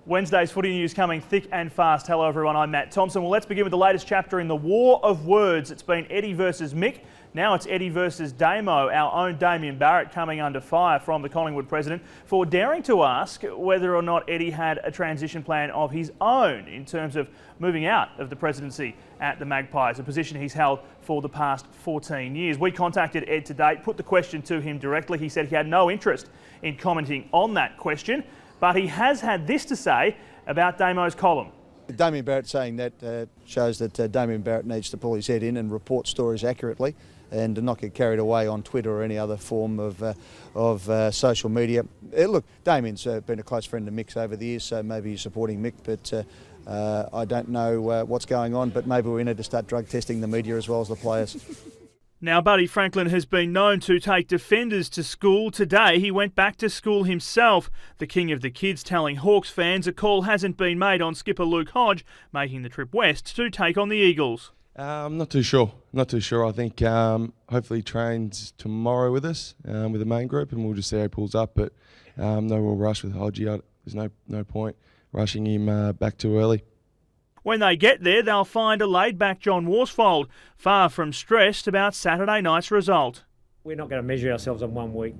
Wednesday's footy news coming thick and fast. Hello everyone, I'm Matt Thompson. Well, let's begin with the latest chapter in the war of words. It's been Eddie versus Mick. Now it's Eddie versus Damo. Our own Damien Barrett coming under fire from the Collingwood president for daring to ask whether or not Eddie had a transition plan of his own in terms of moving out of the presidency at the Magpies, a position he's held for the past 14 years. We contacted Ed to date, put the question to him directly. He said he had no interest in commenting on that question, but he has had this to say about Damo's column. Damien Barrett saying that shows that Damien Barrett needs to pull his head in and report stories accurately and not get carried away on Twitter or any other form of social media. Look, Damien's been a close friend of Mick's over the years, so maybe he's supporting Mick, but I don't know what's going on, but maybe we need to start drug testing the media as well as the players. Now, Buddy Franklin has been known to take defenders to school. Today, he went back to school himself. The king of the kids telling Hawks fans a call hasn't been made on skipper Luke Hodge, making the trip west to take on the Eagles. I'm not too sure. I think hopefully he trains tomorrow with us, with the main group, and we'll just see how he pulls up. But no real rush with Hodge. There's no point rushing him back too early. When they get there, they'll find a laid-back John Worsfold, far from stressed about Saturday night's result. We're not going to measure ourselves on 1 week.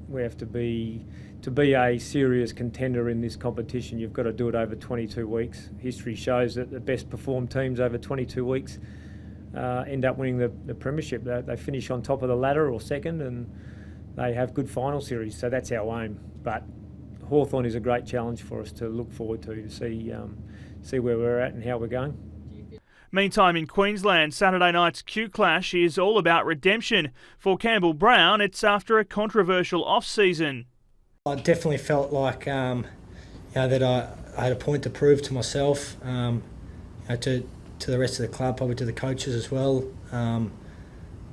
We have to be a serious contender in this competition. You've got to do it over 22 weeks. History shows that the best performed teams over 22 weeks end up winning the premiership. They finish on top of the ladder or second, and they have good final series. So that's our aim. But Hawthorn is a great challenge for us to look forward to see where we're at and how we're going. Meantime, in Queensland, Saturday night's Q Clash is all about redemption. For Campbell Brown, it's after a controversial off-season. I definitely felt like that I had a point to prove to myself, to the rest of the club, probably to the coaches as well,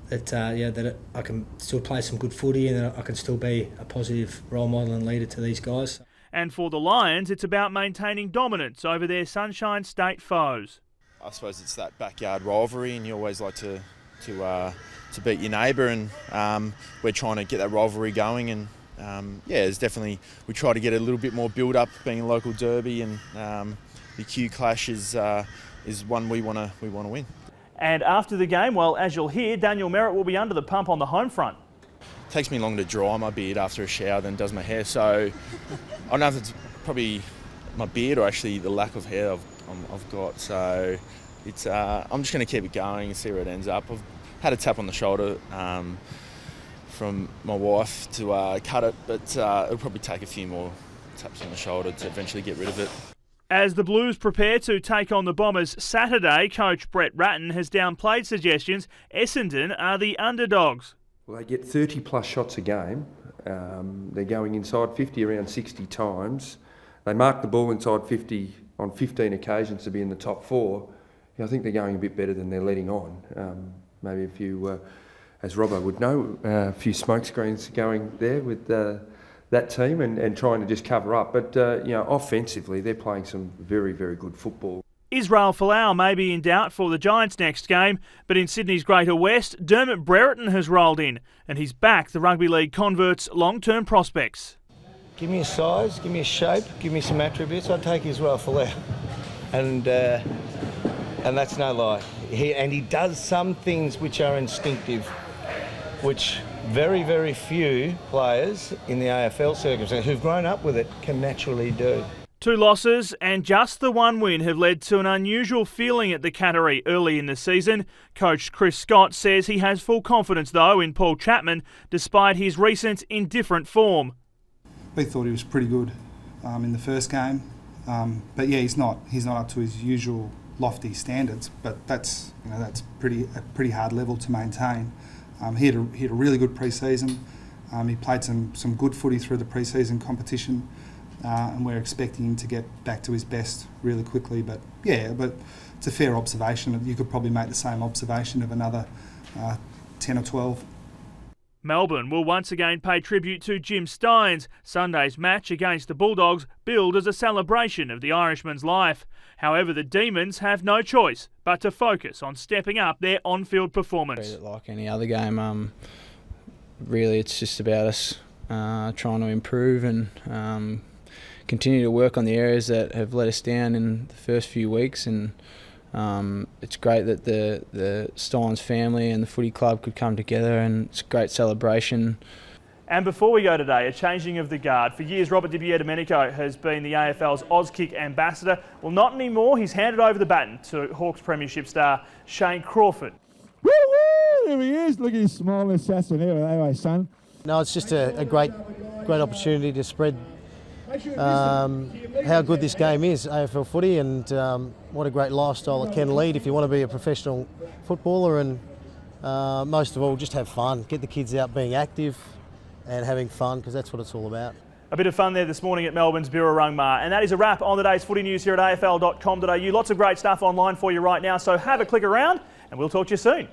that I can still play some good footy and that I can still be a positive role model and leader to these guys. And for the Lions, it's about maintaining dominance over their Sunshine State foes. I suppose it's that backyard rivalry, and you always like to beat your neighbour, and we're trying to get that rivalry going. And it's definitely, we try to get a little bit more build up, being a local derby, and the Q Clash is one we want to win. And after the game, well, as you'll hear, Daniel Merritt will be under the pump on the home front. It takes me longer to dry my beard after a shower than it does my hair, so I don't know if it's probably my beard or actually the lack of hair I've got. So it's I'm just going to keep it going and see where it ends up. I've had a tap on the shoulder from my wife to cut it, but it'll probably take a few more taps on the shoulder to eventually get rid of it. As the Blues prepare to take on the Bombers Saturday, coach Brett Ratton has downplayed suggestions Essendon are the underdogs. Well, they get 30 plus shots a game. They're going inside 50 around 60 times. They mark the ball inside 50 on 15 occasions to be in the top four. I think they're going a bit better than they're letting on. Maybe a few, as Robbo would know, a few smoke screens going there with that team and trying to just cover up. But, offensively, they're playing some very, very good football. Israel Folau may be in doubt for the Giants' next game, but in Sydney's Greater West, Dermot Brereton has rolled in, and he's back the Rugby League converts' long-term prospects. Give me a size, give me a shape, give me some attributes, I'd take Israel Folau. And that's no lie. He does some things which are instinctive, which very, very few players in the AFL circumstance who've grown up with it can naturally do. 2 losses and just the 1 win have led to an unusual feeling at the Cattery early in the season. Coach Chris Scott says he has full confidence, though, in Paul Chapman, despite his recent indifferent form. We thought he was pretty good in the first game, but yeah, he's not up to his usual lofty standards. But that's a pretty hard level to maintain. He had a really good pre-season. He played some good footy through the pre-season competition. And we're expecting him to get back to his best really quickly. But it's a fair observation. You could probably make the same observation of another 10 or 12. Melbourne will once again pay tribute to Jim Stynes. Sunday's match against the Bulldogs billed as a celebration of the Irishman's life. However, the Demons have no choice but to focus on stepping up their on-field performance. Treat it like any other game. Really, it's just about us trying to improve and continue to work on the areas that have let us down in the first few weeks, and it's great that the Steins family and the footy club could come together, and it's a great celebration. And before we go today, a changing of the guard. For years, Robert Di Domenico has been the AFL's AUSKICK ambassador. Well, not anymore. He's handed over the baton to Hawks premiership star Shane Crawford. Woo woo! There he is. Look at his smiling assassin here. Anyway, son. No, it's just a great opportunity to spread how good this game is, AFL footy, and what a great lifestyle it can lead if you want to be a professional footballer, and most of all, just have fun. Get the kids out being active and having fun, because that's what it's all about. A bit of fun there this morning at Melbourne's Birrarungmar. And that is a wrap on the day's footy news here at afl.com.au. Lots of great stuff online for you right now, so have a click around and we'll talk to you soon.